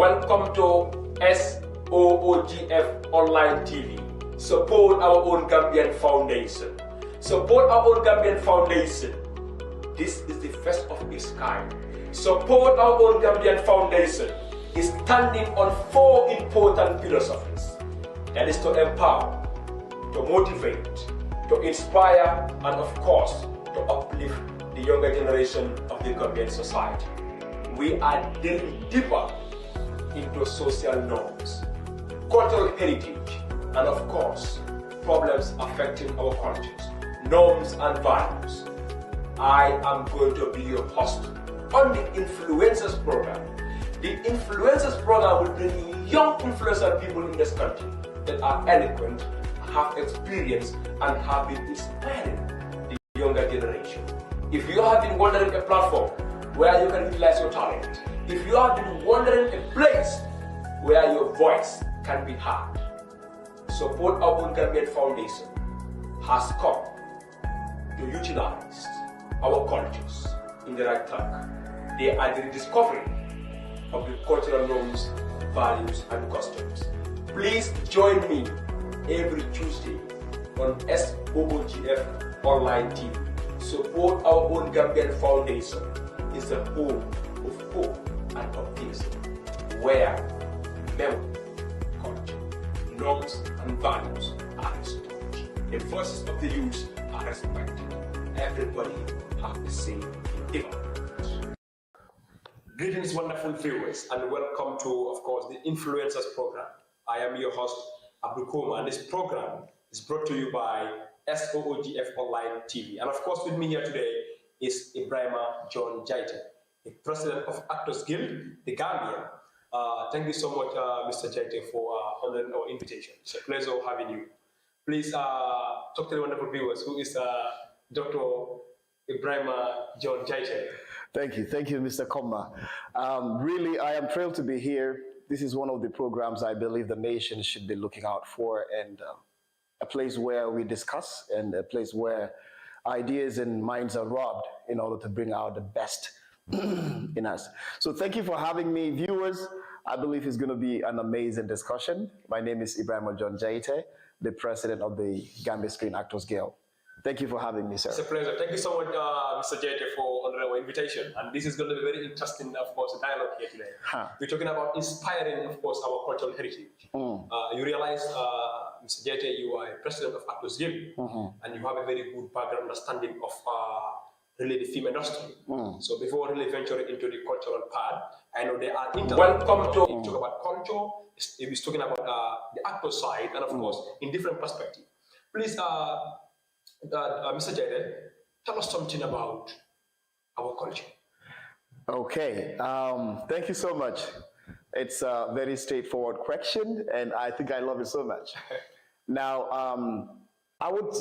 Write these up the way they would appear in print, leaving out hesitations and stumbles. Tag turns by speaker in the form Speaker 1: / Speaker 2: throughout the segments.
Speaker 1: Welcome to SOOGF Online TV. Support our own Gambian Foundation. Support our own Gambian Foundation. This is the first of its kind. Support our own Gambian Foundation is standing on 4 important philosophies. That is to empower, to motivate, to inspire, and of course, to uplift the younger generation of the Gambian society. We are delving deeper into social norms, cultural heritage, and of course, problems affecting our cultures, norms and values. I am going to be your host on the Influencers Program. The Influencers Program will bring young influential people in this country that are eloquent, have experience, and have been inspiring the younger generation. If you have been wondering a platform where you can utilize your talent, if you have been wondering a place where your voice can be heard, Support our own Gambian Foundation has come to utilize our cultures in the right track. They are the rediscovery of the cultural norms, values, and customs. Please join me every Tuesday on SOOGF Online TV. Support our own Gambian Foundation is the home of hope and optimism, where memory, culture, norms, and values are restored. The voices of the youth are respected. Everybody has the same development. Greetings, wonderful viewers, and welcome to, of course, the Influencers Program. I am your host, Abdou, Komma, and this program is brought to you by SOOGF Online TV. And of course, with me here today is Ebrima John Jaiteh, the President of Actors Guild, the Gambia. Thank you so much, Mr. Jaiteh, for honoring our invitation. It's a pleasure having you. Please talk to the wonderful viewers. Who is Dr. Ebrima John Jaiteh?
Speaker 2: Thank you, Mr. Komma. Really, I am thrilled to be here. This is one of the programs I believe the nation should be looking out for, and a place where we discuss and a place where ideas and minds are rubbed in order to bring out the best in us. So thank you for having me, viewers. I believe it's going to be an amazing discussion. My name is Ebrima John Jaiteh, the president of the Gambia Screen Actors Guild. Thank you for having me, sir.
Speaker 1: It's a pleasure. Thank you so much, Mr. Jaiteh, for honoring our invitation. And this is going to be very interesting, of course, dialogue here today. We're talking about inspiring, of course, our cultural heritage. You realize, Mr. Jaiteh, you are a president of Actors Guild, and you have a very good background understanding of really the film industry. So before really venturing into the cultural part, I know there are welcome to talk about culture. He's talking about the actor side, and of course, in different perspectives. Please, Mr. Jaiteh, tell us something about our culture.
Speaker 2: Okay, thank you so much. It's a very straightforward question, and I think I love it so much. Now, I would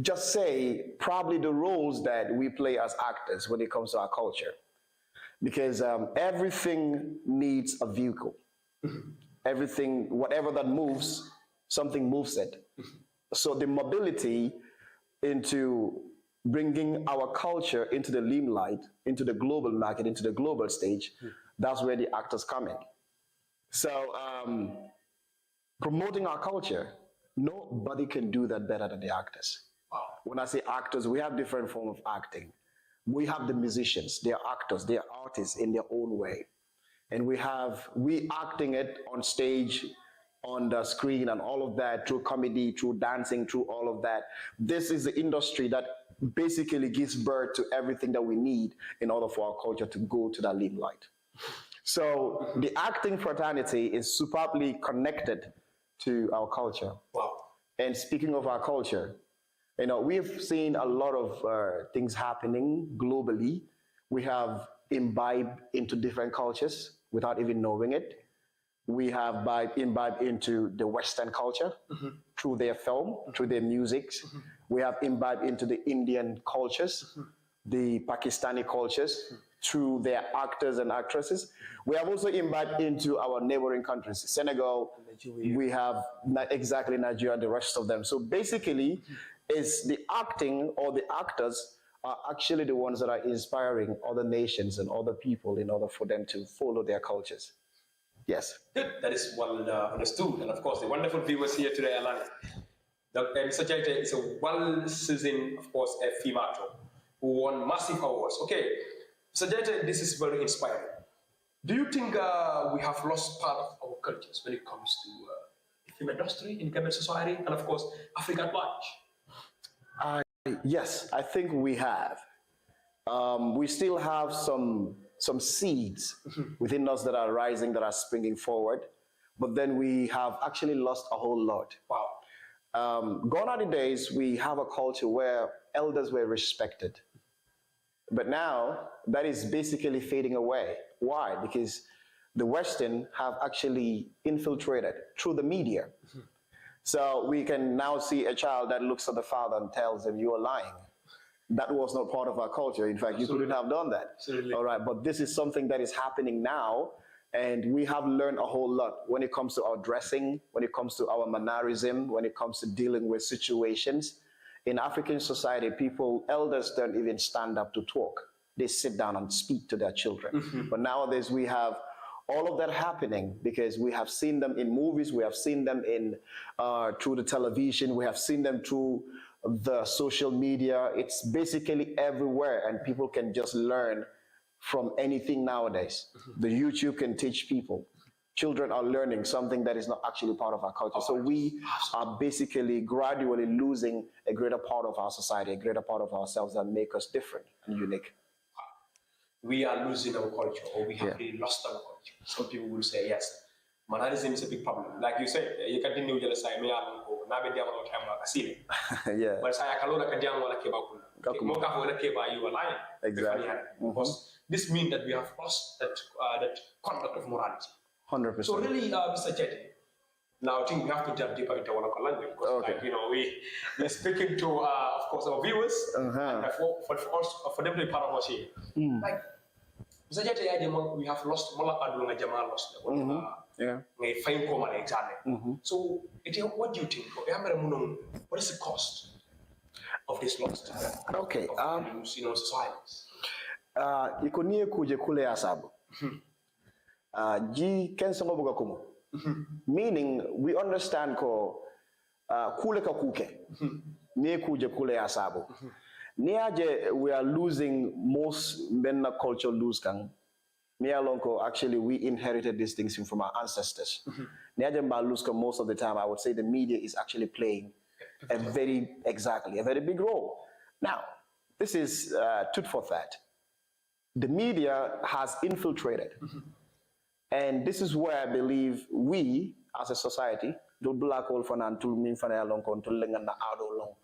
Speaker 2: just say probably the roles that we play as actors when it comes to our culture, because everything needs a vehicle. Everything, whatever that moves, something moves it. So the mobility into bringing our culture into the limelight, into the global market, into the global stage, that's where the actors come in. So promoting our culture, nobody can do that better than the actors. Wow. When I say actors, we have different forms of acting. We have the musicians, they are actors, they are artists in their own way. And we acting it on stage, on the screen and all of that, through comedy, through dancing, through all of that. This is the industry that basically gives birth to everything that we need in order for our culture to go to that limelight. So the acting fraternity is superbly connected to our culture. Wow. And speaking of our culture, you know, we've seen a lot of things happening globally. We have imbibed into different cultures without even knowing it. We have imbibed into the Western culture through their film, through their music. We have imbibed into the Indian cultures, the Pakistani cultures, through their actors and actresses. We have also imbibed into our neighboring countries, Senegal, Nigeria. We have exactly Nigeria and the rest of them. So basically, it's the acting or the actors are actually the ones that are inspiring other nations and other people in order for them to follow their cultures. Yes.
Speaker 3: Good. That is well understood. And of course, the wonderful viewers here today are learning. Mr. Jaiteh is a well-seasoned, of course, a female actor who won massive awards. Okay, Mr. Jaiteh, this is very inspiring. Do you think we have lost part of our cultures when it comes to the film industry in Gambian society and, of course, Africa at large?
Speaker 2: Yes, I think we have. We still have some seeds within us that are rising, that are springing forward, but then we have actually lost a whole lot.
Speaker 3: Wow.
Speaker 2: Gone are the days we have a culture where elders were respected. But now that is basically fading away. Why? Because the Western have actually infiltrated through the media. So we can now see a child that looks at the father and tells him, "You are lying." That was not part of our culture. In fact, you couldn't have done that.
Speaker 3: Absolutely.
Speaker 2: All right, but this is something that is happening now, and we have learned a whole lot when it comes to our dressing, when it comes to our mannerism, when it comes to dealing with situations. In African society, elders don't even stand up to talk. They sit down and speak to their children. But nowadays we have all of that happening because we have seen them in movies, we have seen them through the television, we have seen them through the social media. It's basically everywhere, and people can just learn from anything nowadays. The YouTube can teach people. Children are learning something that is not actually part of our culture. So we are basically gradually losing a greater part of our society, a greater part of ourselves that make us different and unique.
Speaker 3: We are losing our culture, or we have really lost our culture. Some people will say, yes, mannerism is a big problem. Like you said, you continue to say, "Me alone go." Na be diamo time like asile.
Speaker 2: Yeah.
Speaker 3: But say akalola ka diamo la keba kuna. Mo ka ho la keba you are lying.
Speaker 2: Exactly.
Speaker 3: Because this means that we have lost that conduct of morality.
Speaker 2: 100%.
Speaker 3: So really, Mr. Jaiteh, now I think we have to delve deeper into our local language because,
Speaker 2: Okay.
Speaker 3: like, we're speaking to, of course, our viewers, and for them to be part of us here. Like, Mr. Jaiteh, we have lost Mola Adunga Jamal lost.
Speaker 2: Yeah.
Speaker 3: Fine Komma example. So, what do you think? What is the cost of this loss?
Speaker 2: Okay.
Speaker 3: Of societies?
Speaker 2: Ikonie kuje kule asabu. Ji kensango buga kumu. Meaning, we understand ko kule ka kuke. Nie kuje kule asabu. Niaje, we are losing most menna culture lose kang. Nialonko, actually, we inherited these things from our ancestors. Niaje mba lose ka most of the time, I would say the media is actually playing a very big role. Now, this is tooth for that. The media has infiltrated. And this is where I believe we, as a society, do black hole for nan to mean for a long con to lengan na ado long.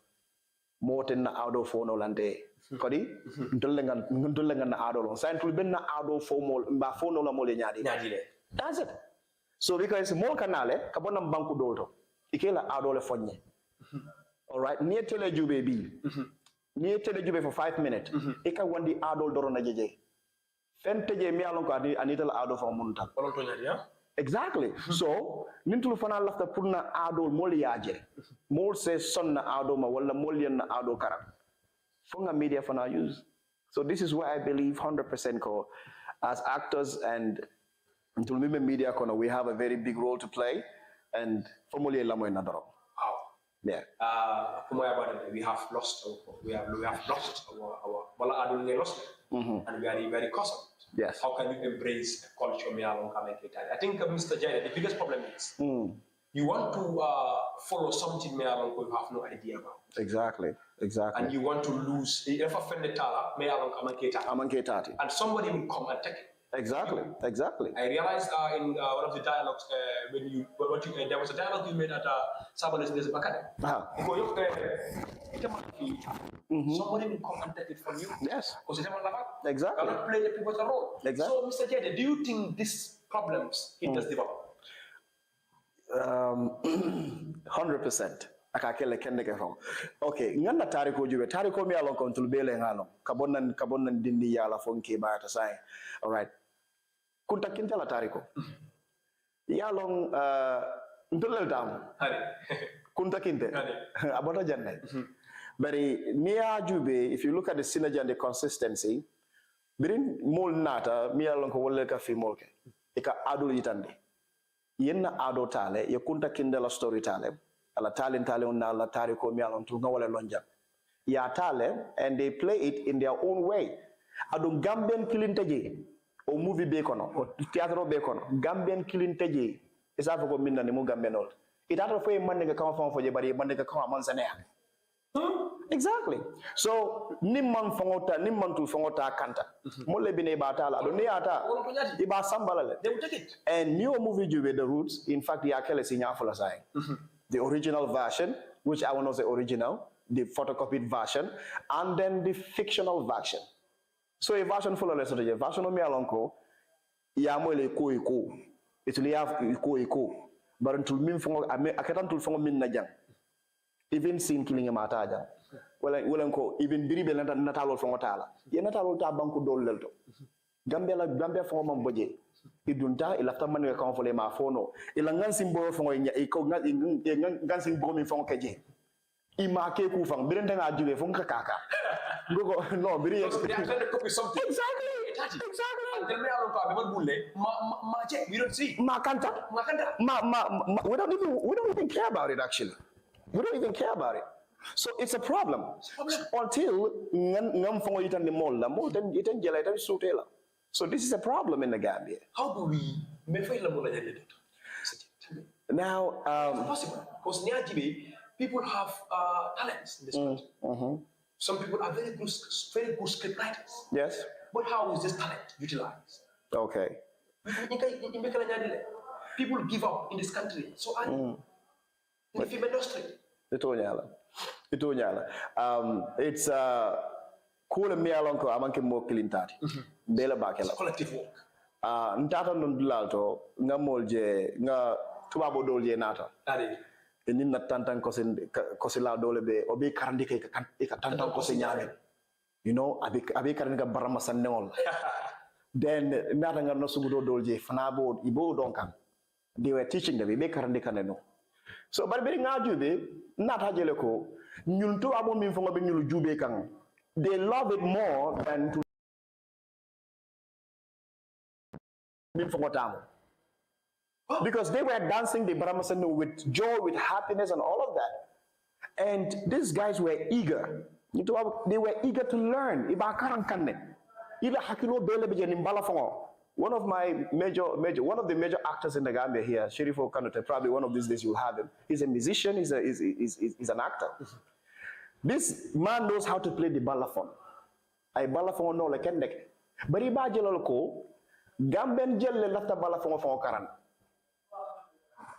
Speaker 2: More than na ado for no lande. Kodi? Ntulengan na ado long. Sign to be na ado for more, ba for no mole nyadi. That's it. So because more canale, kabonam banku dolto. Ikela ado le fonye. All right. Near tele ju baby. Near tele ju for 5 minutes. Ika wandi ado doro na jeje. Fenteje mi alon ko anita la ado fa munta. Exactly. So, nintul fana lafta purna ado moli yaje. Mol se sonna ado ma wala molian na ado karam. Funga media fana use. So this is where I believe 100% ko as actors and until media kono we have a very big role to play and formally lamo inadoro.
Speaker 3: Wow.
Speaker 2: Yeah.
Speaker 3: We have lost our wala ado ne lost. And we are very costly.
Speaker 2: Yes.
Speaker 3: How can you embrace a culture? I think, Mr. Jaiteh, the biggest problem is you want to follow something you have no idea about.
Speaker 2: Exactly.
Speaker 3: And you want to lose. If I offend the tala, and somebody will come and take it.
Speaker 2: Exactly.
Speaker 3: I realized in one of the dialogues there was a dialogue you made at Sabalis Desert Academy. Somebody will come and take it from you.
Speaker 2: Yes.
Speaker 3: Exactly.
Speaker 2: Exactly.
Speaker 3: Play the pivotal role.
Speaker 2: Exactly.
Speaker 3: So, Mr. Jaiteh, do you think these problems hinders development?
Speaker 2: 100%. Akakele kende ke fong. Okay, ngana tariko jube. Tariko mi alon kontul bele ngalo. Kabonan dindi yala fonke ba ta sai. All right. Kunta kinta la tariko. Yalong ntulel dam.
Speaker 3: Hari.
Speaker 2: Kunta kinte. Abota janne. But near jube, if you look at the synergy and the consistency, birin mol nata mi alon ko wolle ka fi molke. Eka adul yitande. yenna ado tale ye kunta kindela story tale ala talent tale on la tariko mi alon tu ngawale lonja ya tale and they play it in their own way adum Gambian kilinteje o movie be kono o theater be kono Gambian kilinteje isa foko minna ni mu Gambianol it ato fo man nga kan fon fo je bari man nga kan man sanea exactly so nimman tul fongota kanta molle bine ba tala do ne ata iba sambala
Speaker 3: they will take it
Speaker 2: and new movie jube the roots in fact ya kele sinya fola sai the original version which I want to say original the photocopied version and then the fictional version so a version full of lesson version o mi alonko ya mole ko it will have ko barantul min fongo akatantul fongo min na jang even scene killing mata jang wala ko even biribe natalo fongo tala ye natalo ta banku dol lelto Gambia fongo mam boje idunta ilafta man ka fole ma fono ila ngansim bo fongo nya e ko ngansim bo mi fongo keje ima ke ku fang birente nga jube fongo kaka ngoko no biri
Speaker 3: copy something
Speaker 2: exactly
Speaker 3: and then me alon ko be bulle ma che we don't see
Speaker 2: ma kanta we don't even care about it actually we don't even care about it so it's a problem until ngam fongo itande molla mo den iten jela tan sutela so this is a problem in the Gambia.
Speaker 3: How do we make it
Speaker 2: now
Speaker 3: it's possible because near GB people have talents in this country. Some people are very good script writers.
Speaker 2: Yes.
Speaker 3: But how is this talent utilized?
Speaker 2: Okay.
Speaker 3: People give up in this country. So in the film industry.
Speaker 2: It's cool me along ko amanke mo kilintati. Bela bakela.
Speaker 3: Collective work.
Speaker 2: Ntata non dulalto nga molje nga tubabo dolje nata. Enin na tantan ko se la dole be obi karandi ke ka tantan ko se nyame. You know, abi karandi ka barama sanneol. Then nata nga no sugudo dolje fanabo ibo donkan. They were teaching them be karandi kaneno. So but be nga jube nata jele ko ñun tubabo min fongo be ñulu jube kan. They love it more than to because they were dancing the Brahmasana with joy, with happiness, and all of that. And these guys were eager. They were eager to learn. One of the major actors in the Gambia here, Shirifo Kanute, probably one of these days you'll have him. He's a musician, he's an actor. This man knows how to play the balafon. I balafon no like kendek. But he ba jelol ko Gamben jelle lafta balafon fon karan.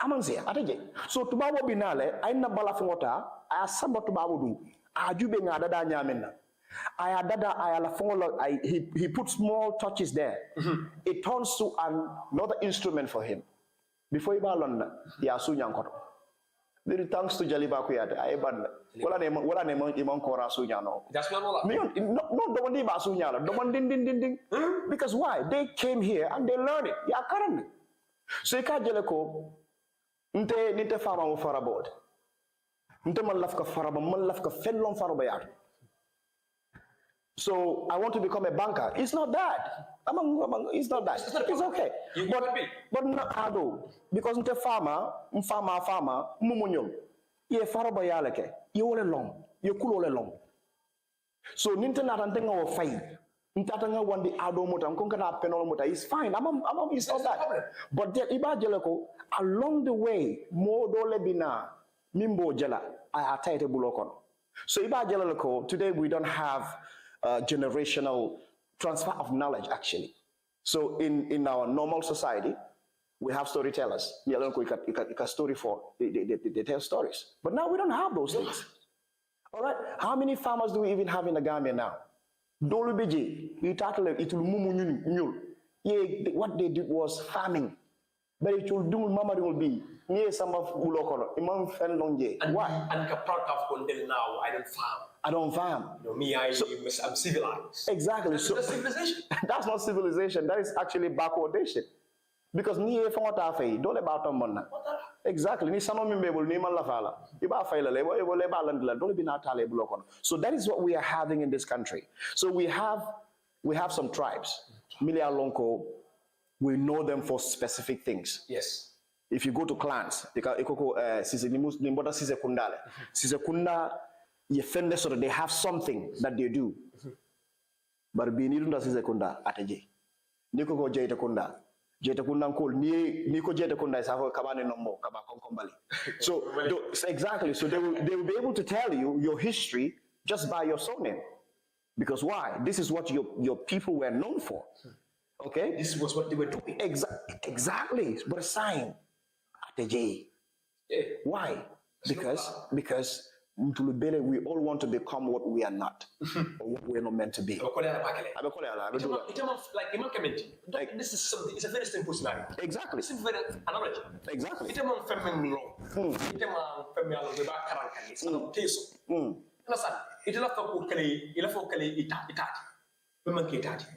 Speaker 2: Amanse ataje. So tubabo binale ay na balafon ta ay samba tubabo du. Ajube nga dada nyamenna. Ay dada ay la fon he puts small touches there. It turns to another instrument for him. Before he balon ya su nyankoto. Very thanks to Jaliba Kuyate. I ban wala ne imon kora sunyano.
Speaker 3: That's not all.
Speaker 2: No, don't ba sunyalo. Don't ding. Because why? They came here and they learned it. Yeah, currently. So you can't jeleko. Nte fama mo farabod. Nte man lafka faraba man lafka fellon farabayat. So I want to become a banker. It's not that. It's not that. It's okay. But not ado. Because nte farmer, mumunyom. Ye faraba yaleke. Ye ole long. Ye kul ole long. So ninte natantenga wo fay. Ntatanga wandi ado mota. Nkonkata penolo mota. It's fine. It's not that. But iba jeleko along the way, mo dole bina mimbo jela ayataite bulokon. So iba jeleko today we don't have generational transfer of knowledge actually. So in our normal society, we have storytellers. You story for they tell stories. But now we don't have those things. All right. How many farmers do we even have in the Gambia now? Dolubiji, what they did was farming. But it will do mama will be near some of Ulokoro. Imam Fen Longe. Why?
Speaker 3: And proud of Condell now, I don't farm. You know, me, I'm civilized.
Speaker 2: Exactly. So
Speaker 3: that's civilization.
Speaker 2: That's not civilization. That is actually backwardation. Because ni e fonga fay dole ba to monna. Exactly. Ni sano mimbebul ni man la fala. Iba fay la lebo e ba landla dole bina tale blokon. So that is what we are having in this country. So we have some tribes. Milia Lonko, we know them for specific things.
Speaker 3: Yes.
Speaker 2: If you go to clans, you find so that they have something that they do. But being in the Kunda at a J. Niko go Jaiteh Kunda. Jaiteh Kunda call Niko Jaiteh Kunda is have a Kabane no more, Kabakombali. So exactly. So they will be able to tell you your history just by your surname. Because why? This is what your people were known for. Okay?
Speaker 3: This was what they were doing.
Speaker 2: Exactly. But a sign at a J.
Speaker 3: Yeah.
Speaker 2: Why? Because we all want to become what we are not, or what we are not meant to be.
Speaker 3: This is something. It's a very simple scenario.
Speaker 2: Exactly.
Speaker 3: It's a very analogy.
Speaker 2: Exactly.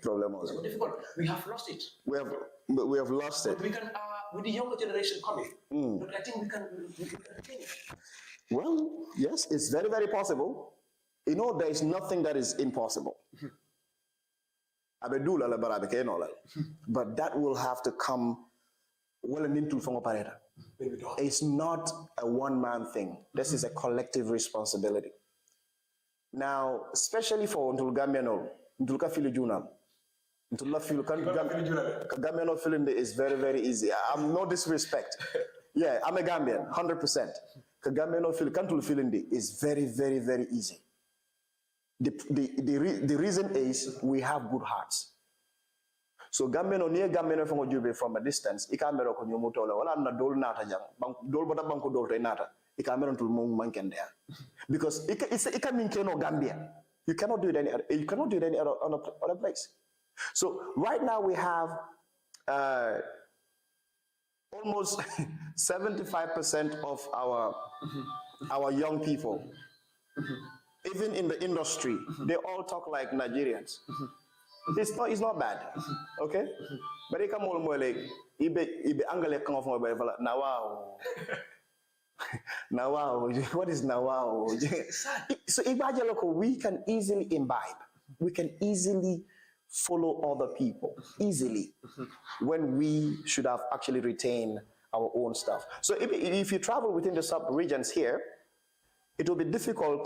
Speaker 2: Problem also.
Speaker 3: So difficult. We have lost it.
Speaker 2: We have lost it.
Speaker 3: But we can, with the younger generation coming, but I think we can change.
Speaker 2: Well, yes, it's very, very possible. You know, there is nothing that is impossible. But that will have to come well and into from operator. It's not a one-man thing. This is a collective responsibility. Now, especially for Ntulgambiano, Ntulka Filijuna, Gambiano feeling is very, very easy. I'm no disrespect. Yeah, I'm a Gambian, 100%. Gambiano feeling is very, very, very easy. The reason is we have good hearts. So Gambiano near Gambiano from a distance, Ikamero ko nyumutola wala na dol nata jang dol bota banko dol tay nata Ikamero to mum manken there. Because it can mean Gambia. You cannot do it any other place. So right now we have almost 75% of our young people, even in the industry, they all talk like Nigerians. It's not bad, okay? But they come all more like ibe angale come off my now. Now, what is now? So we can easily imbibe. We can easily follow other people easily when we should have actually retained our own stuff. So if you travel within the sub-regions here, it will be difficult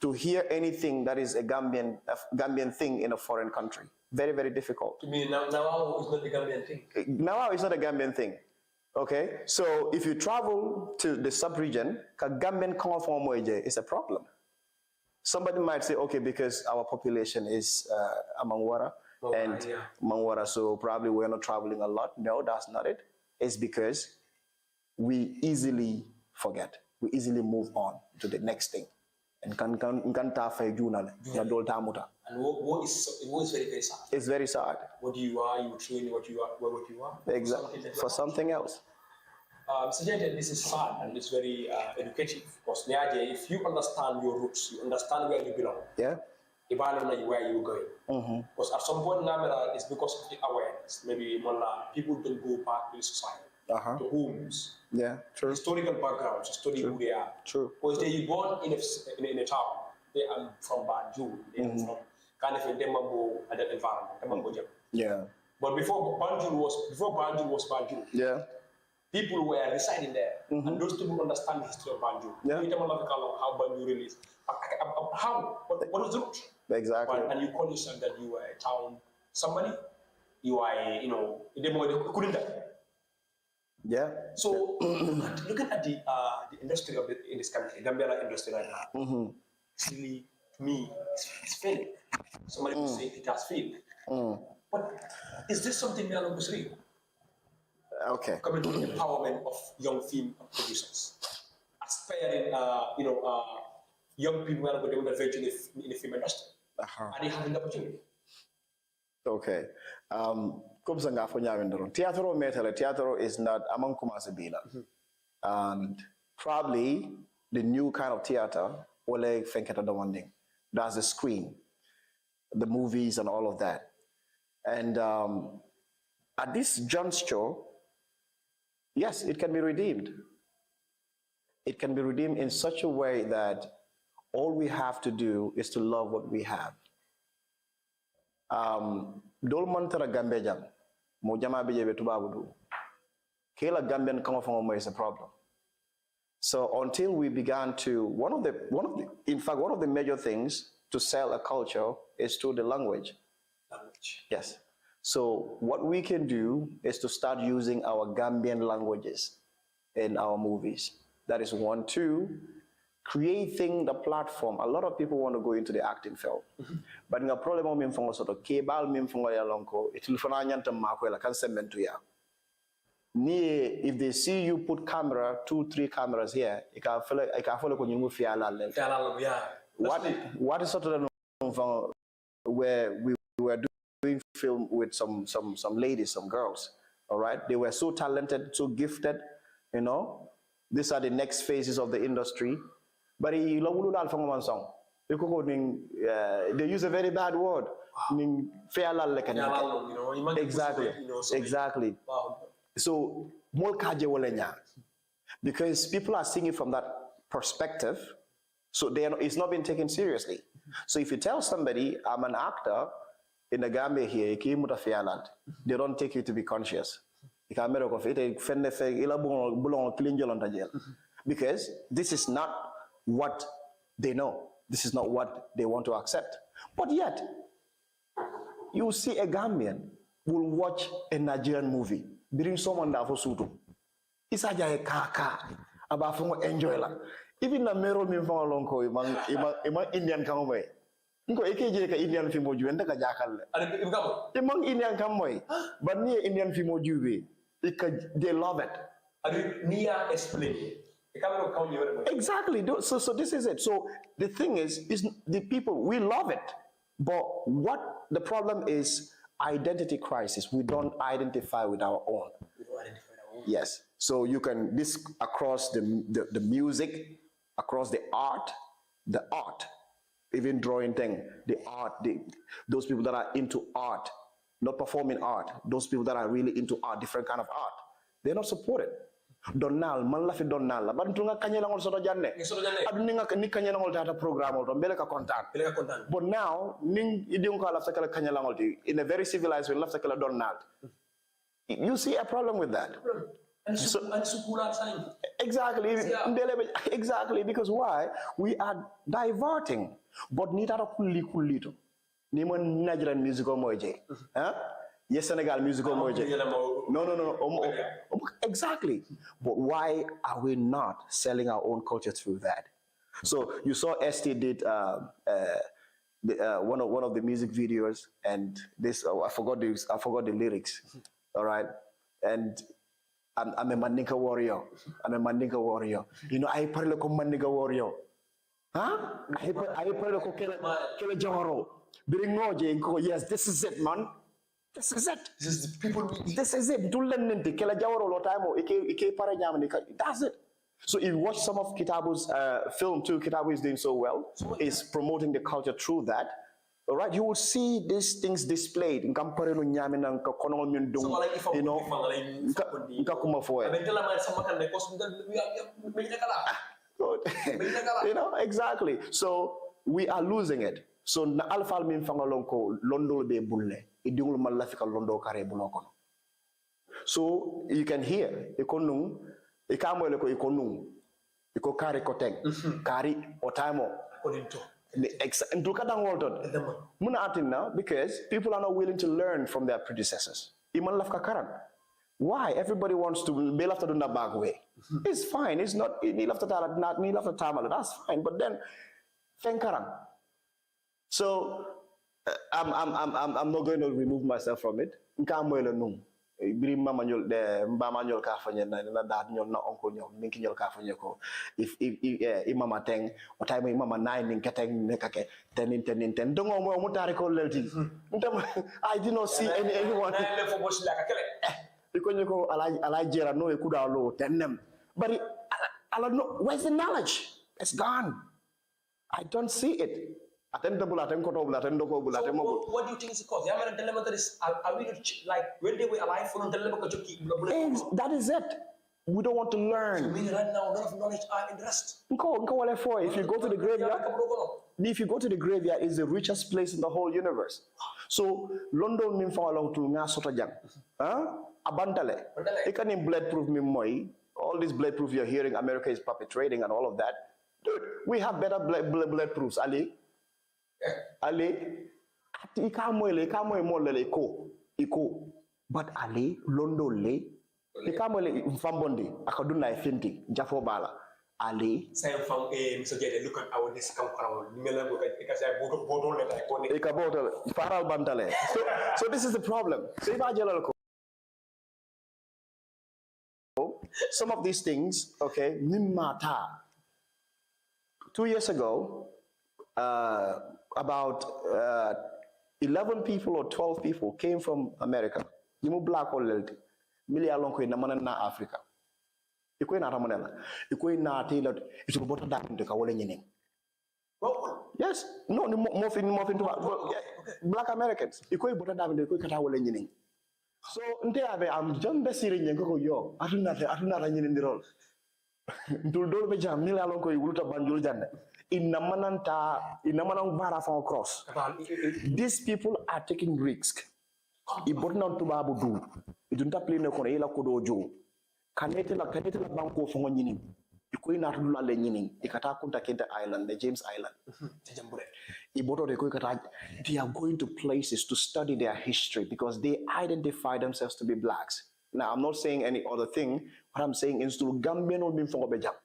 Speaker 2: to hear anything that is a Gambian thing in a foreign country. Very, very difficult.
Speaker 3: You mean now is not a Gambian thing?
Speaker 2: Now is not a Gambian thing. Okay? So if you travel to the sub-region, Gambian is a problem. Somebody might say, okay, because our population is Mangwara, Mangwara, so probably we're not traveling a lot. No, that's not it. It's because we easily forget. We easily move on to the next thing. And
Speaker 3: what is very, very sad.
Speaker 2: It's very sad.
Speaker 3: What you are, you train what you are.
Speaker 2: Exactly. For something else.
Speaker 3: Mr. Jaiteh, this is sad and it's very educative because if you understand your roots, you understand where you belong.
Speaker 2: Yeah.
Speaker 3: Where you're going. Because at some point, it's because of the awareness. Maybe people don't go back to the society, to homes.
Speaker 2: Yeah, true.
Speaker 3: Historical backgrounds, study who they are.
Speaker 2: True.
Speaker 3: Because they're born in a town. They are from Banjul. They are from kind of a Demambo and that environment.
Speaker 2: Yeah.
Speaker 3: But before Banjul was Banjul.
Speaker 2: Yeah.
Speaker 3: People were residing there, and those people understand the history of Banjul.
Speaker 2: Yeah.
Speaker 3: How Banjul really is. What was the root?
Speaker 2: Exactly.
Speaker 3: And you call yourself that you are a town somebody, you are couldn't die.
Speaker 2: Yeah.
Speaker 3: So looking at the industry in this country, Gambia industry right now, it's really, to me, it's failing. Somebody would say it has failed. But is this something we are not pursuing?
Speaker 2: Okay.
Speaker 3: Coming to the empowerment of young film producers, aspiring, young people who are going to venture in the film industry, and they having the opportunity.
Speaker 2: Okay. Teatro is not among Kumasabila. And probably the new kind of theater, that's the screen, the movies and all of that. And at this juncture, yes, it can be redeemed. It can be redeemed in such a way that all we have to do is to love what we have. Dol mantara Gambejam, Mojama Beje Tubabudu. Kela Gambian Kamafongo is a problem. So until we began to, one of the major things to sell a culture is through the language. Yes. So what we can do is to start using our Gambian languages in our movies. That is one. Two, creating the platform. A lot of people want to go into the acting field. But the problem is if they see you put camera, 2-3 cameras here, what is sort of where we were doing film with some ladies, some girls, all right? They were so talented, so gifted, you know. These are the next phases of the industry. But they use a very bad word. Exactly. So, because people are seeing it from that perspective, so it's not being taken seriously. So if you tell somebody, I'm an actor in the Gambia here, they don't take you to be conscious. Because this is not what they know. This is not what they want to accept. But yet, you see a Gambian will watch a Nigerian movie. Bring someone that for sutu. It's a kaka about enjoy la. Even the mero mi fa lonko imang Indian kamwe. Nko ekeje ka Indian film oju enda ka jakal. Imang Indian kamwe. But near Indian film oju they love it.
Speaker 3: Nia explain.
Speaker 2: Exactly. So this is it. So the thing is the people, we love it. But what the problem is, identity crisis. We don't identify with our own. Yes. So you can, this across the music, across the art, even drawing thing, the art, those people that are into art, not performing art, those people that are really into art, different kind of art, they're not supported. Donal, man la fi donal la, but tunga kanya langol soto janne. Adu ni kanya langol data program or mbele ka content. But now, ning idiung ka lafta kala kanya langol ti in a very civilized way lafta kala donal. You see a problem with that. Exactly. Exactly, because why? We are diverting. But ni tata kulli to. Ni man Nigerian musical moje. Huh? Yes, Senegal musical moje. No. Exactly. But why are we not selling our own culture through that? So you saw ST did one of the music videos, and this I forgot the lyrics. All right, and I'm a Mandinka warrior. You know, I parle ko Mandinka warrior. Huh? I parle ko kele jawaro. Yes, this is it, man. This is it.
Speaker 3: This is the people.
Speaker 2: This is it. That's it. So if you watch some of Kitabu's film too, Kitabu is doing so well, is promoting the culture through that. All right, you will see these things displayed. You know, you know, exactly. So we are losing it. So na alfa min fangalonko londo be bulle idingul malafika londo kare buloko. So you can hear ikonung ikamwele ko ikonung iko kare koteng kari otimo muna atin now because people are not willing to learn from their predecessors. Iman lafka karan. Why? Everybody wants to be left to do the back way. It's fine. It's not ni lafta not ni lafta tamala. That's fine. But then fenkaran. So I'm not going to remove myself from it. Ebrima manual the manual kafanya na dad nyol na onko nyol minki nyol kafanya ko if imama teng o time imama 9 nin keteng nekake tenin dongo mo mutare ko lelti I did not see anyone because ko ala jera no e kuda lo tenem but ala no, where's the knowledge? It's gone. I don't see it. So what do you think is the cause? Are we like when they were alive for that is it. We don't want to learn. So right now, a lot of knowledge are in rest. If you go to the graveyard, if you go to the graveyard, it's the richest place in the whole universe. So London min fa long to nga sota jang. Abantale. It can in bloodproof min moy. All this bloodproof you're hearing America is perpetrating and all of that. Dude, we have better bloodproofs, Ali. Ali, ika moy mo lele iko. But Ali, London le, ika moy le fambondi, akaduna finti, jafo bala. Ali.
Speaker 3: Same from Mr. Jaiteh, look at our discount crowd.
Speaker 2: So this is the problem. So if I some of these things, okay, nimata. 2 years ago, about 11 people or 12 people came from America. You black or little, million na Africa. Iko na ramonela iko na tailor ito bota da ndeka wala nyene. Yes, no more to black Americans iko bota da ndeka kata wala nyene. So nte ave am jambe siri nyengo ko yo atuna nyene ndirol ndul dol be jam ni la lon ko wuluta banjul jande inna manang bara from cross. These people are taking risk ibotna tubabu du idunta plane ko ila ko dojo kanete la banko fongo nyini iko ina tudula le nyini ikata kunta kente island, the James Island. Iboto de ko ikata, they are going to places to study their history because they identify themselves to be blacks. Now I'm not saying any other thing. What I'm saying is to Gambian on bin fongo bejam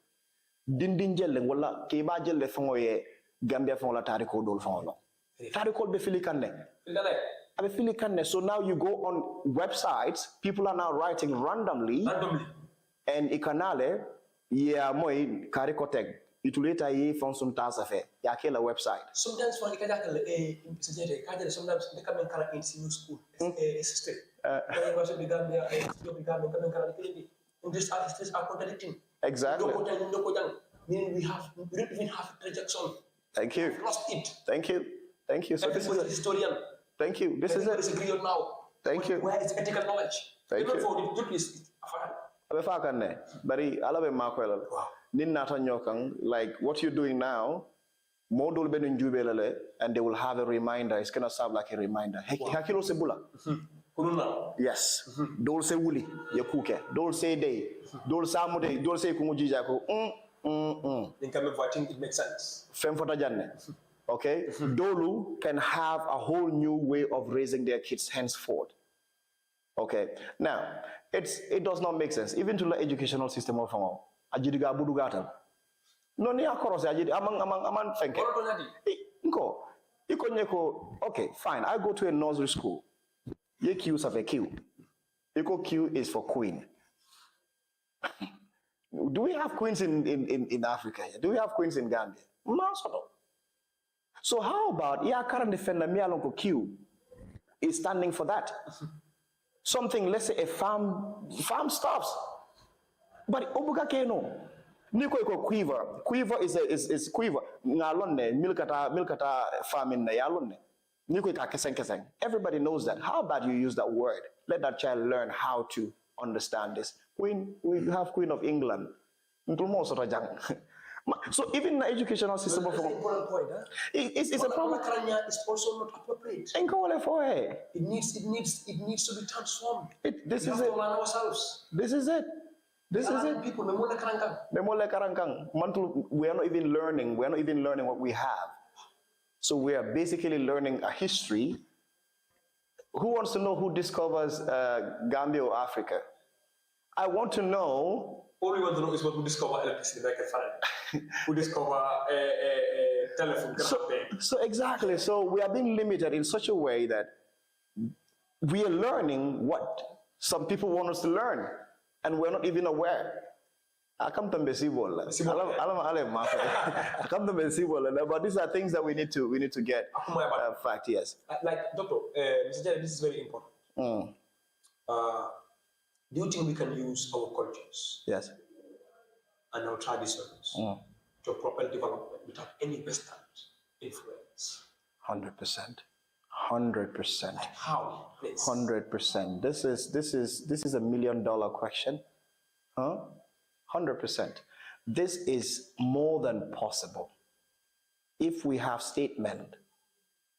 Speaker 2: dindin jelle wala ke ba jelle fongo ye Gambia fongo la tariko dol fongo lo tariko be filikande. So now you go on websites, people are now writing randomly. And ikanale yeah moy karikotek ituleta ye fonsun tasafe ya kila website.
Speaker 3: Sometimes for sometimes they come and in senior school assistant. These artists are contradicting.
Speaker 2: Exactly.
Speaker 3: Meaning we don't even have rejection.
Speaker 2: Thank you.
Speaker 3: We've lost it.
Speaker 2: Thank you. So this is a
Speaker 3: historian.
Speaker 2: Thank you. This is it.
Speaker 3: Disagree on now.
Speaker 2: Thank you.
Speaker 3: Where is ethical knowledge?
Speaker 2: Thank you. Bari alabe makwela. Nin nata nyokang, like what you're doing now, modul ben njubelele, and they will have a reminder. It's gonna serve like a reminder. Hakilo sebula. Yes. Dol se wuli yakuke. Dol se day. Dol samude. Dol se kumujija ko.
Speaker 3: I think it makes sense.
Speaker 2: Fem fota janne. Okay? Dolu can have a whole new way of raising their kids henceforth. Okay? Now, it does not make sense. Even to the educational system of Hong Ajidiga Budugatan. No, ni akorose ajidi amang fenke. Okay, fine. I go to a nursery school. Ye Q of a Q. Iko Q is for queen. Do we have queens in Africa? Do we have queens in Gambia? So how about current defender Mialonko Q is standing for that? Something, let's say a farm stops. But Obuga Keno. Niko iko quiver. Quiver is quiver. Ngalonne milkata farming na yalonne. Niko ika keseng. Everybody knows that. How about you use that word? Let that child learn how to understand this. Queen, we have Queen of England. So even the educational system of it's a problem.
Speaker 3: It's also not appropriate. It needs to be transformed.
Speaker 2: This is it.
Speaker 3: To learn ourselves.
Speaker 2: This is it.
Speaker 3: People,
Speaker 2: we are not even learning. We are not even learning what we have. So we are basically learning a history. Who wants to know who discovers Gambia or Africa? I want to know.
Speaker 3: All we want to know is what we discover electricity, who discover telephone.
Speaker 2: So exactly. So we are being limited in such a way that we are learning what some people want us to learn, and we're not even aware. I come to Besibol. But these are things that we need to get. Fact, yes.
Speaker 3: Like Doctor, Mr. Jaiteh, this is very important. Do you think we can use our cultures,
Speaker 2: yes,
Speaker 3: and our traditions to propel development without any Western influence?
Speaker 2: 100%. 100%.
Speaker 3: Like how? Please.
Speaker 2: 100%. This is $1 million question. 100%. This is more than possible. if we have statement,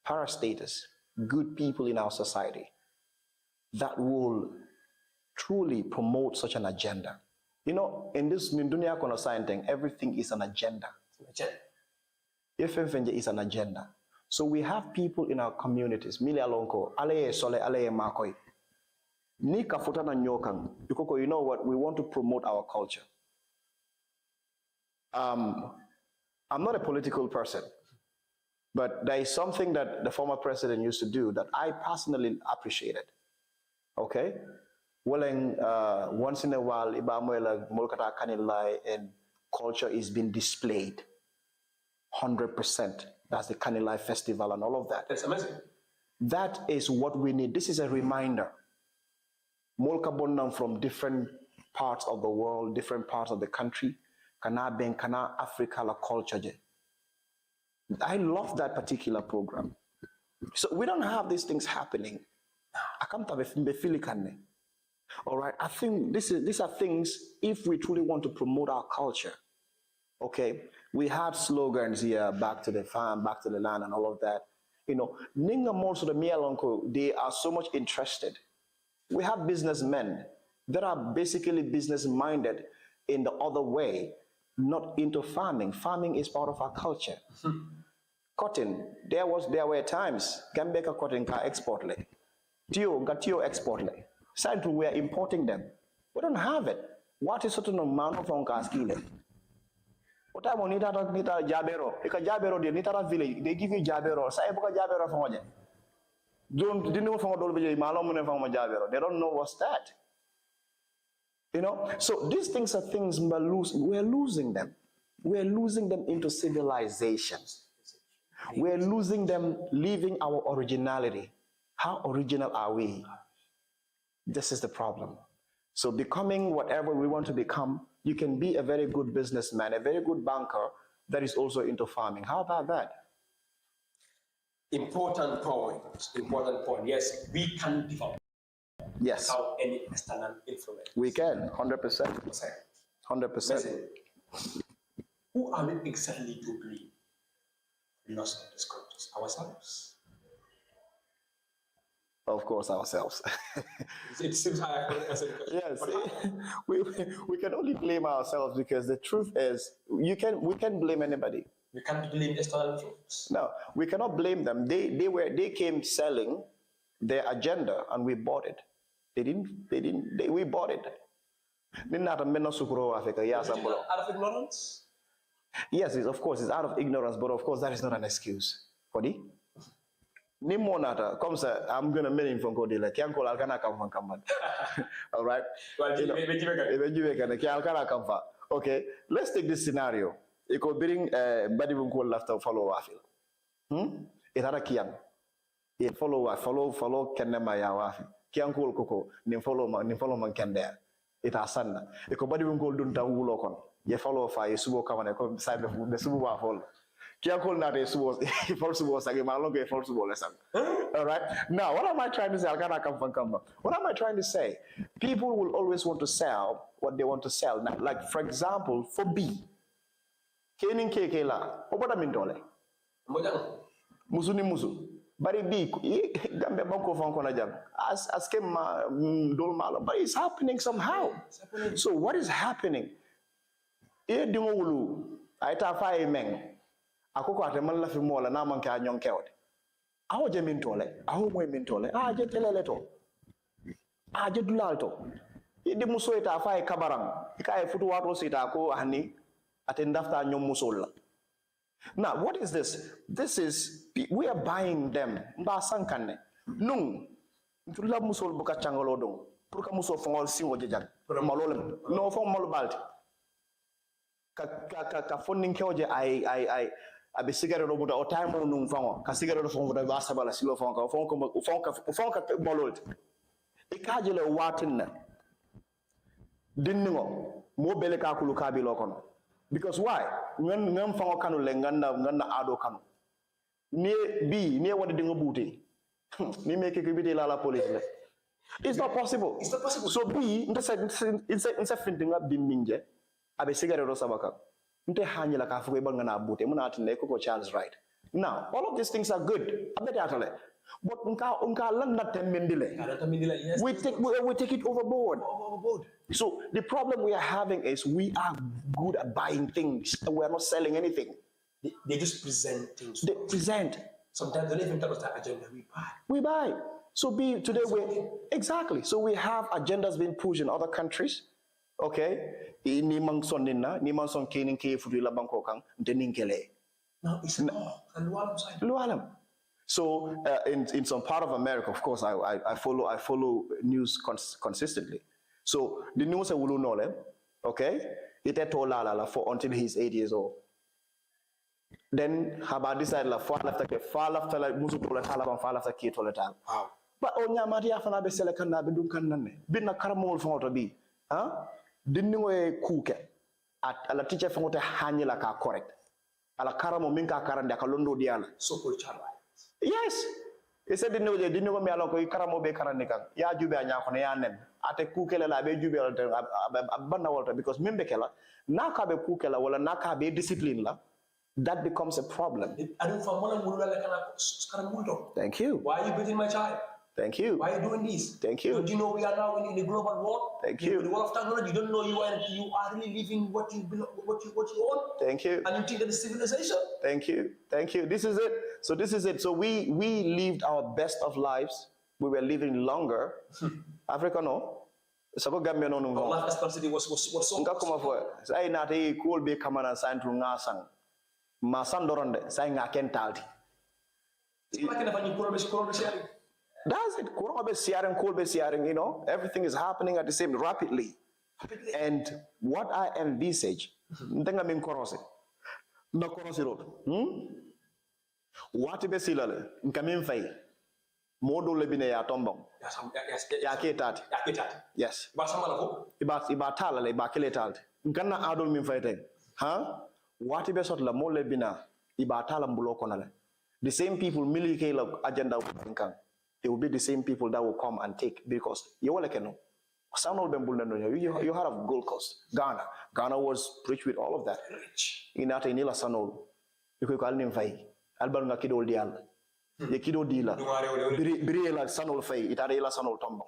Speaker 2: parastaters, good people in our society that will truly promote such an agenda. You know, in this dunia kono thing, everything is an agenda. Everything is an agenda. So we have people in our communities, mili alonko, aleye sole, aleye makoi. Ni kafuta na nyokang, because you know what, we want to promote our culture. I'm not a political person, but there is something that the former president used to do that I personally appreciated. Okay? Well, once in a while, Ibamuela Molkata Kanilai and culture is being displayed 100%. That's the Kanilai festival and all of that.
Speaker 3: That's amazing.
Speaker 2: That is what we need. This is a reminder. Molka Bonnam from different parts of the world, different parts of the country, Kana Ben, Kana Africa la culture. I love that particular program. So we don't have these things happening. All right, I think these are things, if we truly want to promote our culture, okay, we have slogans here, back to the farm, back to the land, and all of that. You know, Ninga Molso the Mialonko, they are so much interested. We have businessmen that are basically business-minded in the other way, not into farming. Farming is part of our culture. Cotton, there were times, Gambeka cotton ka export le. Tio export le. Side we are importing them. We don't have it. What is certain amount of onkaskile? What I want nita jabero. Eka jabero de nita village. They give you jabero. Sa ebuka jabero from oje. Didn't know from dolbe malom from jabero. They don't know what's that. You know. So these things are things we're losing them. We're losing them into civilization. We're losing them, leaving our originality. How original are we? This is the problem. So becoming whatever we want to become, you can be a very good businessman, a very good banker that is also into farming. How about that?
Speaker 3: Important point. Important point. Yes, we can develop.
Speaker 2: Yes.
Speaker 3: Without any external influence.
Speaker 2: We can, 100%. 100%.
Speaker 3: Who are we exactly to blame? Lost of this country? Ourselves.
Speaker 2: Of course, ourselves.
Speaker 3: It seems high.
Speaker 2: Yes, we can only blame ourselves, because the truth is, we can't blame anybody.
Speaker 3: We can't blame external influence.
Speaker 2: No, we cannot blame them. They came selling their agenda, and we bought it. We bought it. Out
Speaker 3: of ignorance?
Speaker 2: Yes, of course, it's out of ignorance, but of course, that is not an excuse. Kodi? Ni monata, come sir, I'm gonna mail him from Kodila. Can't call Alcana come from Kamban. All right. Okay, let's take this scenario. You could bring body will call after follow Wafil. It had a kian. It follow Kendamaya Wafi. Kian call Coco, nim follow man can there. It has son. You could body will call Dunta Wulokon. You follow fire, Subo come and side of the Subu fall. All right. Now, what am I trying to say? What am I trying to say? People will always want to sell what they want to sell. Now, like for example, for B, Kenin Kekela, Obada Mindole, Musuni Musu, Bari B, Gambia Banko Fonkonajam, as Kema Dolmalo, but it's happening somehow. So, what is happening? E Dimolu, Aitafa Meng. Akoko atemal la fi mola na man ka nyon kewde awo je min tole awo moy min tole je telele to je dulal to yidi muso eta fay kabaram ikay futu wato sita ko hani ate ndafta nyom musol la. Now what is this? This is, we are buying them mba sankanne nung ntula musol buka changalo dong pour ka muso fongol singo je jag malolem no fong malu balti ka funding kewje ay abe cigarette do buta o time num fango ka cigarette fon buta ba sabala silo fonka fonka molot e kaje le watinna dinningo mo bele ka kulu kabi lo kono, because why ngam fango kanu le nganda ado kanu ni wadi dingo buti ni make ke bide la police le. It's not possible.
Speaker 3: It's not possible.
Speaker 2: So B insa fintinga biminje abe cigarette do sabaka Nte hanya la ka fuko ibal ngana bute muna atine ko Charles right. Now, all of these things are good. Abete atale. But unka lan na temendile.
Speaker 3: Yes,
Speaker 2: We take it overboard. So the problem we are having is we are good at buying things and we are not selling anything.
Speaker 3: They just present things.
Speaker 2: They present.
Speaker 3: Sometimes they don't even tell us that agenda we buy.
Speaker 2: We buy. So today exactly. So we have agendas being pushed in other countries. Okay. Ni mang son ninna, ni mang son kening ke fudu la banko kang ningkele.
Speaker 3: No, it's no.
Speaker 2: Lualam. So in some part of America, of course, I follow news consistently. So the news will know, okay? It told la for until he's 8 years old. Then Haba decided la far after like musu tola tala far after kid tola tal.
Speaker 3: Wow.
Speaker 2: But onya mati afana be sele kan na be dum kan nanne. Bin na karamol fon to bi. Huh? Dinni we kuke. At ala teacher fon to hanyela ka correct. Ala karamo min ka karande ka londo diala.
Speaker 3: So for child.
Speaker 2: Yes. He said dinni go me ala ko karamo be karande kan. Ya jube anya ko ne ya nen. Ate kukele la be jube abanda walta because mimbe kala na ka be kukela wala na ka be discipline la. That becomes a problem. Thank you.
Speaker 3: Why are you beating my child?
Speaker 2: Thank you.
Speaker 3: Why are you doing this?
Speaker 2: Thank you.
Speaker 3: Do you know we are now in the global world?
Speaker 2: Thank you.
Speaker 3: In the world of technology, you don't know you are really living what you own.
Speaker 2: Thank you.
Speaker 3: And you think that it's civilization.
Speaker 2: Thank you. Thank you. This is it. So this is it. So we lived our best of lives. We were living longer. Africa no. So go Gambia no no.
Speaker 3: Our life expectancy was so.
Speaker 2: Nka kuma fo. Sai na te cool be kamana sign to ngasang. Ma sandoronde sai nga ken talti. That's it. Koroma be siaring, cool be siaring, you know. Everything is happening at the same rapidly. And what I envisage, ndenga min korose. Na korose road. What be silale, nkamin fay. Modo lebine ya tombong. Ya ke tati. Yes. Iba talale, iba kele talti. Nkanna adol min fay tay. Huh? What be sort la mo lebina iba tala mbulo konale. The same people miliki la agenda kan. It will be the same people that will come and take because you will like no. You heard of Gold Coast, Ghana. Ghana was rich with all of that. Rich. Inata inila sanol. You could call him fay. Alban nga kido dial. Ye kido dila. Biri la sanol fay. Itare la sanol tombo.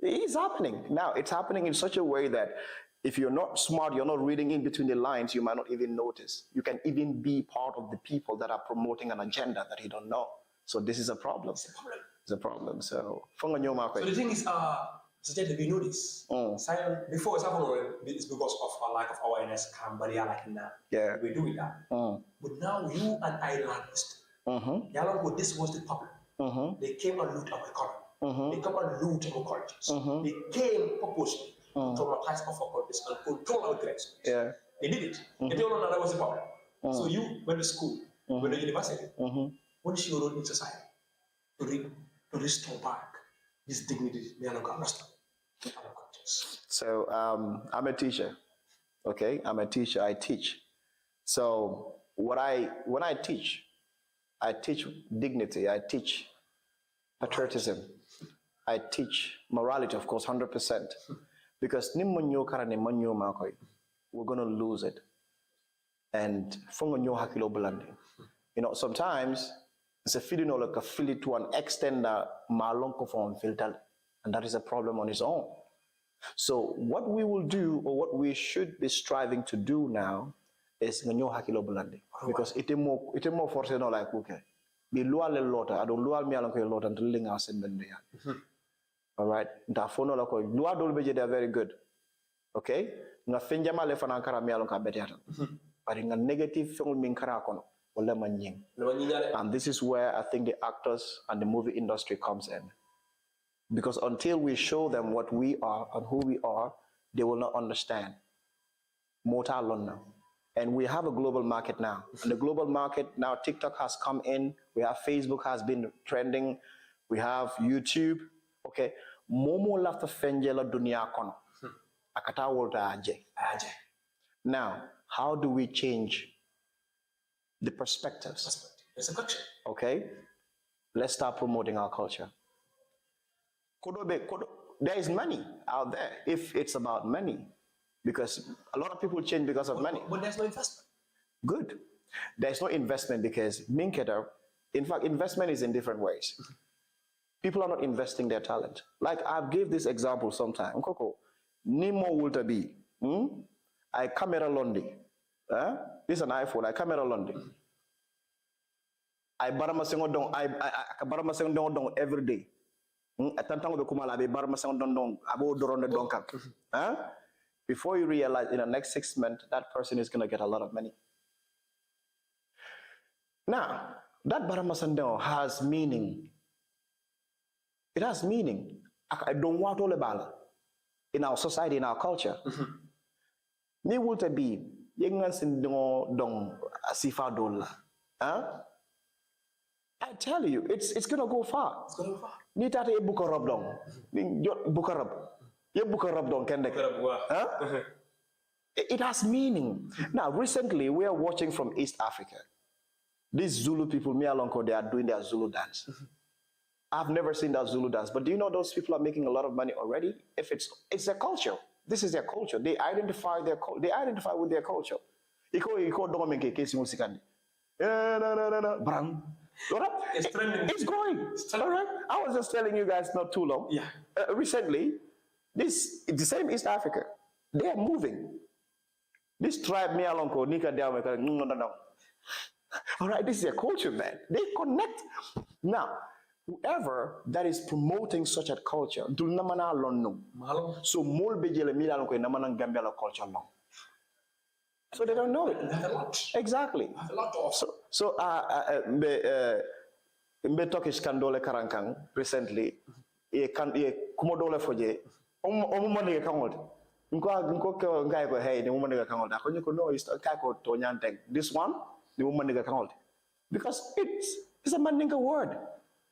Speaker 2: It's happening. Now, it's happening in such a way that if you're not smart, you're not reading in between the lines, you might not even notice. You can even be part of the people that are promoting an agenda that you don't know. So this is a problem. It's a problem. So
Speaker 3: the thing is, Jaiteh, we know this. Before it's happening, it's because of a lack of awareness.
Speaker 2: Yeah.
Speaker 3: We're doing that. But now you and I learned this was the problem. They came and loot our economy. They came and loot our cultures. They came purposely to traumatize our cultures and control our directions.
Speaker 2: Yeah.
Speaker 3: They did it. They don't know that was the problem. So you went to school, went to university. What is your role in society to restore back this dignity?
Speaker 2: So I'm a teacher. Okay, I'm a teacher. I teach. So when I teach dignity. I teach patriotism. I teach morality, of course, 100%. Because we're gonna lose it. And you know, sometimes it's a feeling like a feel it to an extent that malonko form filtered, and that is a problem on its own. So what we will do, or what we should be striving to do now, is nyo hakilo bulandi. Because it is more force no like okay. Be lual le lota, I don't lual me along lota until linga sembende. All right, da fono la ko lual dolbeje they are very good. Okay, nga fenjama le fana kara me along ka betiata. But in a negative film min kara kono. And this is where I think the actors and the movie industry comes in. Because until we show them what we are and who we are, they will not understand. And we have a global market now. And the global market, now TikTok has come in. We have Facebook has been trending. We have YouTube. Okay. Momo lafta fenjela dunia kono. Akata wolta aje. Now, how do we change the perspectives? Okay, let's start promoting our culture. There is money out there if it's about money. because a lot of people change because of money.
Speaker 3: But there's no investment.
Speaker 2: Good. There's no investment because Minketa, in fact, investment is in different ways. People are not investing their talent. Like I gave this example sometime. Koko, Nimo Wulta B. I camera Londi. This is an iPhone. I camera Londi. I barama sengodong. I barama sengodong every day. Atantang do kumala be barama sengodong. Abo doronde donka. Before you realize, in the next 6 months, that person is going to get a lot of money. Now, that barama sengodong has meaning. It has meaning. I don't want all about in our society, in our culture. Ni wulta bi yengan sin dong sifa dola. I tell you, it's gonna go far.
Speaker 3: It's going to go far.
Speaker 2: Ni tata ye bukarab dong. Bukarab. Ye bukarab dong kendek. It has meaning. Now, recently we are watching from East Africa. These Zulu people, me alonko, they are doing their Zulu dance. I've never seen that Zulu dance, but do you know those people are making a lot of money already? If it's their culture. This is their culture. They identify with their culture. It's going. All right. I was just telling you guys not too long.
Speaker 3: Yeah.
Speaker 2: Recently, the same East Africa, they are moving. This tribe, me alonko, nika no. All right, this is their culture, man. They connect. Now, whoever that is promoting such a culture, so more bejele mila ko namana Gambia culture long. So they don't know it. Exactly. So mbe Turkish kandole karankang recently e kumodole foje omumane kangol nko ngai ko hey ni umane kangol da ko nyiko no is kai ko to nyanteng this one ni umane kangol because it's a mandinka word.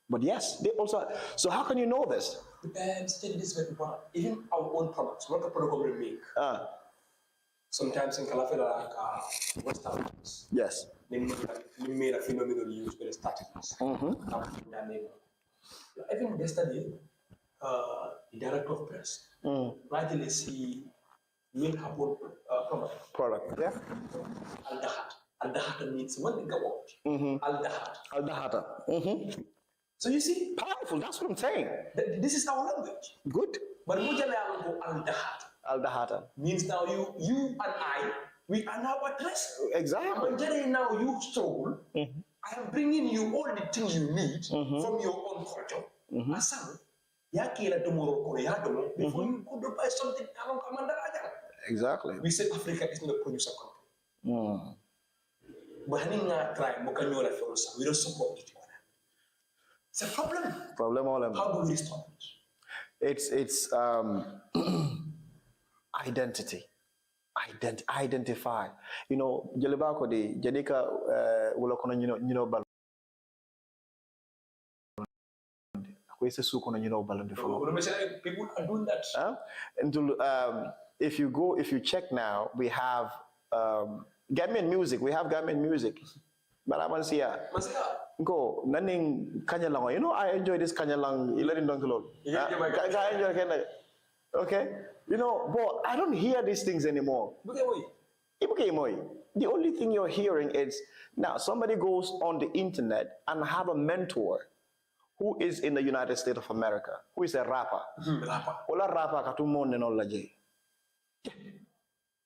Speaker 2: But yes, they also. So how can you know this?
Speaker 3: This is very important. Even our own products, what the product we make. Sometimes in Calafela, West Africans.
Speaker 2: Yes.
Speaker 3: They made a phenomenal use with the staticness. Even yesterday, the director of press rightly see made her own
Speaker 2: product. Yeah.
Speaker 3: Al-Dahata means one thing about Al-Dahata. So you see,
Speaker 2: powerful. That's what I'm saying.
Speaker 3: This is our language.
Speaker 2: Good.
Speaker 3: But Al-Dahata.
Speaker 2: Al-Dahata
Speaker 3: means now you and I, we are now at rest.
Speaker 2: Exactly.
Speaker 3: Now you struggle. I am bringing you all the things you need from your own culture. Before you could buy something,
Speaker 2: exactly.
Speaker 3: We said Africa is not a producer country. But we don't support it. It's a problem. How do we stop it?
Speaker 2: It's identity. Identify. You know, Jelibako de Jadika Wulakono bal.
Speaker 3: People are doing that.
Speaker 2: If you check now, we have Gambian music. We have Gambian music. Malamansia. Go naning kanyalang. You know, I enjoy this kanyalang. Okay, you know, but I don't hear these things anymore. The only thing you're hearing is now somebody goes on the internet and have a mentor who is in the United States of America, who is a rapper.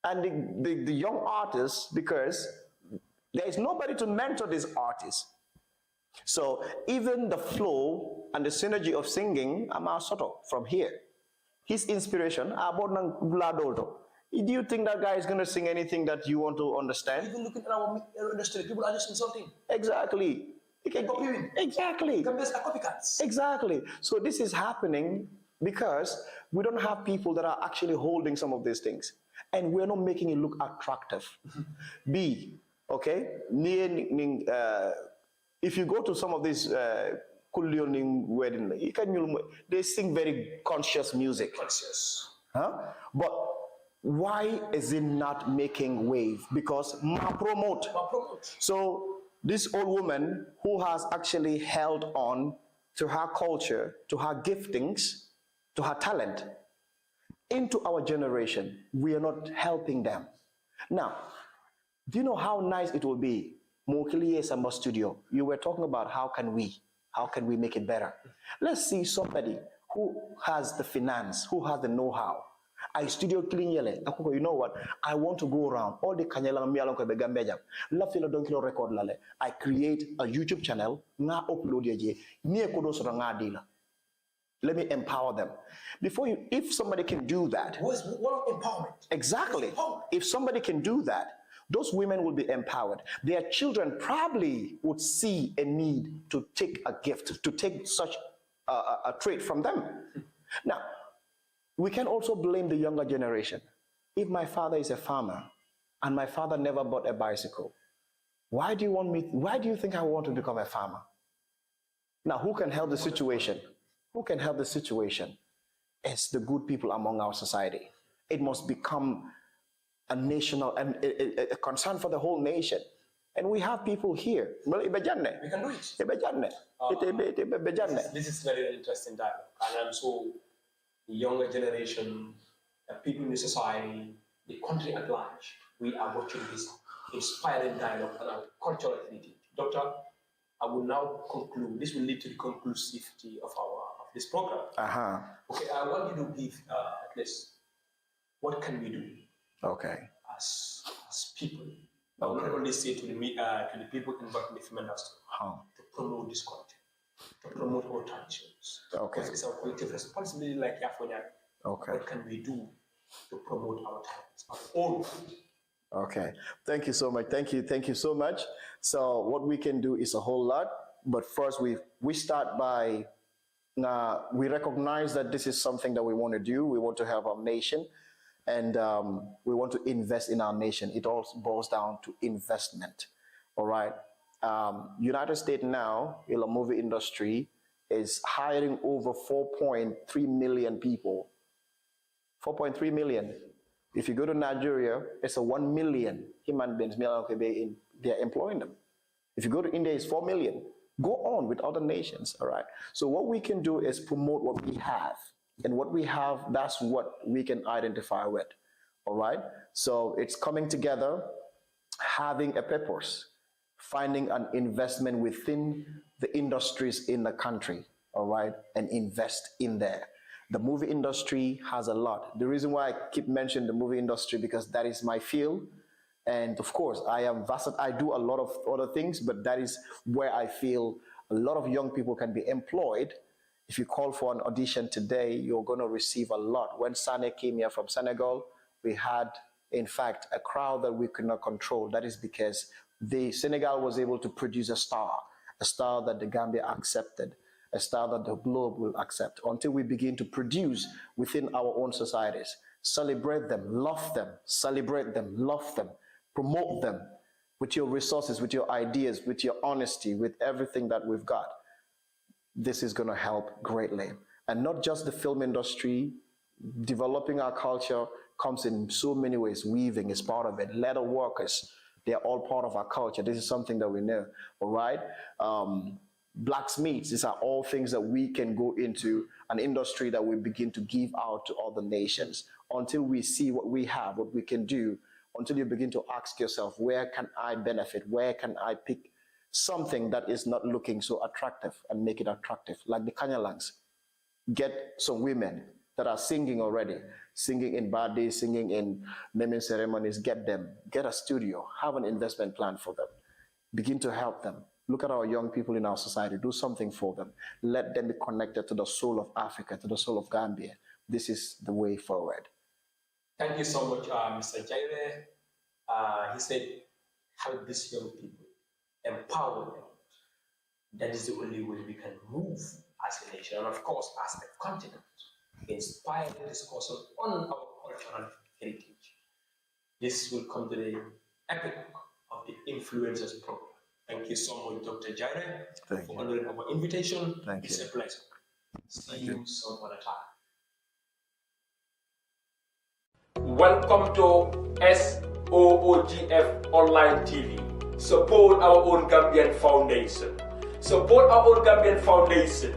Speaker 2: And the young artists, because there is nobody to mentor these artists. So even the flow and the synergy of singing, from here. His inspiration, do you think that guy is going to sing anything that you want to understand?
Speaker 3: Even looking at our industry, people are just insulting.
Speaker 2: Exactly. Exactly.
Speaker 3: Copycats.
Speaker 2: Exactly. So this is happening because we don't have people that are actually holding some of these things. And we're not making it look attractive. Okay? If you go to some of these Kulioning wedding, they sing very conscious music. But why is it not making wave? Because promote. So this old woman who has actually held on to her culture, to her giftings, to her talent, into our generation, we are not helping them. Now, do you know how nice it will be? Mokiliye Samba Studio, you were talking about how can we make it better? Let's see somebody who has the finance, who has the know-how. I studio clean yele. You know what? I want to go around all the kanyala mialon ko begambeja. La filo don kilo record lale. I create a YouTube channel. Na upload ye. Ni ekodo so nga dila. Let me empower them. If somebody can do that.
Speaker 3: What empowerment?
Speaker 2: Exactly. If somebody can do that, those women will be empowered. Their children probably would see a need to take a gift, to take such a trait from them. Now, we can also blame the younger generation. If my father is a farmer and my father never bought a bicycle, why do you think I want to become a farmer? Now, who can help the situation? Who can help the situation? It's the good people among our society. It must become a national and a concern for the whole nation. And we have people here. We can
Speaker 3: do it. This is very interesting dialogue. And I'm so the younger generation, the people in the society, the country at large, we are watching this inspiring dialogue and our cultural activity. Doctor, I will now conclude. This will lead to the conclusivity of this program. Okay, I want you to give at least what can we do?
Speaker 2: Okay.
Speaker 3: As people. I will not only say to the people involved in the film industry to promote this content, to promote our traditions.
Speaker 2: Okay.
Speaker 3: Because it's our collective responsibility, like Yafonya.
Speaker 2: Okay.
Speaker 3: What can we do to promote our talents, our own?
Speaker 2: Okay. Thank you so much. Thank you so much. So what we can do is a whole lot, but first we start by we recognize that this is something that we want to do. We want to help our nation, and we want to invest in our nation. It all boils down to investment. All right. United States now, in the movie industry, is hiring over 4.3 million people. 4.3 million. If you go to Nigeria, it's a 1 million human beings. They're employing them. If you go to India, it's 4 million. Go on with other nations, all right? So what we can do is promote what we have. And what we have, that's what we can identify with, all right? So it's coming together, having a purpose, finding an investment within the industries in the country, all right? And invest in there. The movie industry has a lot. The reason why I keep mentioning the movie industry, because that is my field. And of course, I am versatile. I do a lot of other things, but that is where I feel a lot of young people can be employed. If you call for an audition today, you're going to receive a lot. When Sane came here from Senegal, we had, in fact, a crowd that we could not control. That is because Senegal was able to produce a star that the Gambia accepted, a star that the globe will accept, until we begin to produce within our own societies. Celebrate them, love them, celebrate them, love them, promote them with your resources, with your ideas, with your honesty, with everything that we've got. This is going to help greatly. And not just the film industry, developing our culture comes in so many ways. Weaving is part of it. Leather workers, they're all part of our culture. This is something that we know, all right? Blacksmiths, these are all things that we can go into an industry that we begin to give out to other nations until we see what we have, what we can do, until you begin to ask yourself, where can I benefit? Where can I pick something that is not looking so attractive and make it attractive? Like the Kanyalangs. Get some women that are singing already, singing in birthdays, singing in naming ceremonies, get them, get a studio, have an investment plan for them, begin to help them. Look at our young people in our society, do something for them. Let them be connected to the soul of Africa, to the soul of Gambia. This is the way forward.
Speaker 3: Thank you so much, Mr. Jaiteh. He said, help these young people, empower them. That is the only way we can move as a nation, and of course, as a continent, inspire the discussion on our cultural heritage. This will come to the epic of the Influencers program. Thank you so much, Dr. Jaiteh, for honoring our invitation. It's a pleasure. See you some other time.
Speaker 1: Welcome to SOOGF Online TV. Support our own Gambian Foundation. Support our own Gambian Foundation.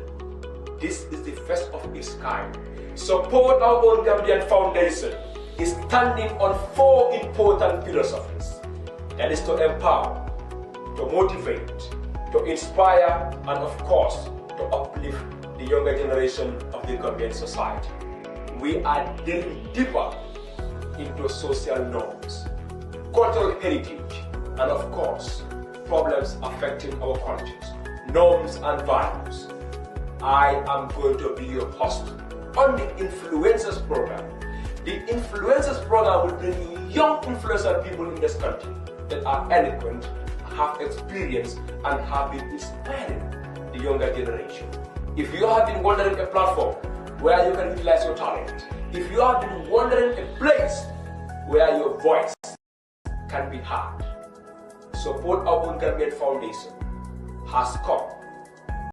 Speaker 1: This is the first of its kind. Support Our Own Gambian Foundation is standing on 4 important philosophies. That is to empower, to motivate, to inspire, and of course, to uplift the younger generation of the Gambian society. We are delving deeper into social norms, cultural heritage, and of course, problems affecting our countries, norms and values. I am going to be your host on the Influencers Program. The Influencers Program will bring young influential people in this country that are eloquent, have experience, and have been inspiring the younger generation. If you have been wondering a platform where you can utilize your talent, if you have been wondering a place where your voice can be heard, Support Our Own Gambian Foundation has come